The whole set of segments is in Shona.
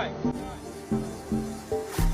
Hayi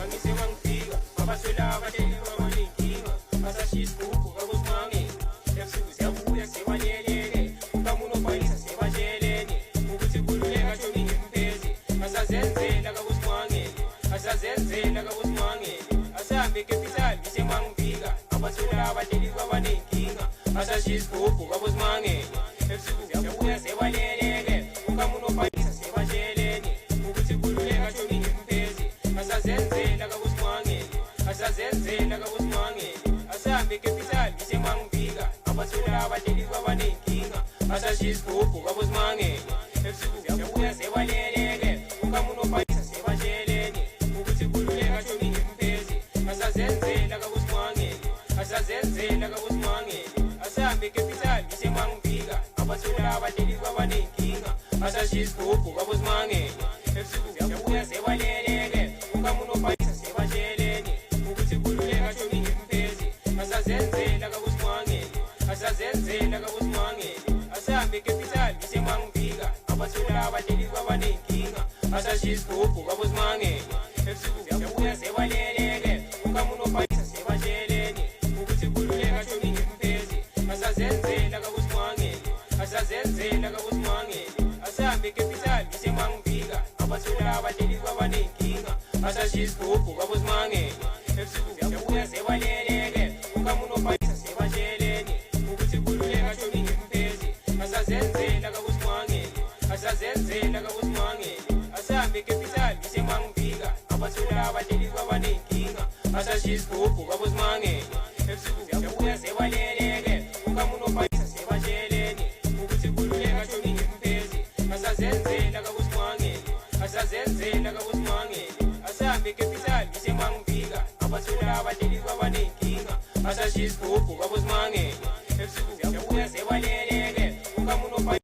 angise wangifika abaswela abateli babanenkinga basashiya isigubhu kakusimangeni ebusuku siyabuya sebalelele ukamuntu obhalisa sebatshelene ukuthi kululeka shoni ngempezi asazenzela kakusimangeni asazenzela kakusimangeni asahambe capital isemangifika abaswela abateli babanenkinga basashiya isigubhu kakusimangeni ebusuku siyabuya sebalelele ukamuntu obhalisa sebatshelene ukuthi kululeka shoni ngempezi asazenzela kakusimangeni asazenzela kakusimangeni asahambe capital isemangifika abaswela abateli babanenkinga basashiya isigubhu kakusimangeni ebusuku siyabuya sebaleleke ukamuntu obhalisa sebatshelene ukuthi kululeka shoni ngempezi asazenzela kakusimangeni asazenzela kakusimangeni asahambe capital isemangifika abaswela abateli babanenkinga basashiya isigubhu kakusimangeni ebusuku siyabuya sebaleleke ukamuntu obhalisa sebatshelene ukuthi kululeka shoni ngempezi asazenzela kakusimangeni asazenzela kakusimangeni asahambe capital isemangifika abaswela abateli babanenkinga basashiya isigubhu kakusimangeni ebusuku siyabuya sebaleleke ukamuntu obhalisa sebatshelene ukuthi kululeka shoni ngempezi asazenzela kakusimangeni asazenzela kakusimangeni asahambe capital isemangifika abaswela abateli babanenkinga basashiya isigubhu kakusimangeni ebusuku siyabuya sebaleleke ukamuntu obhalisa sebatshelene ukuthi kululeka shoni ngempezi asazenzela kakusimangeni asazenzela kakusimangeni asahambe capital isemangifika abaswela abateli babanenkinga basashiya isigubhu kakusimangeni ebusuku siyabuya sebaleleke ukamuntu obhalisa sebatshelene ukuthi kululeka shoni ngempezi asazenzela kakusimangeni asazenzela kakusimangeni asahambe capital isemangifika abaswela abateli babanenkinga basashiya isigubhu kakusimangeni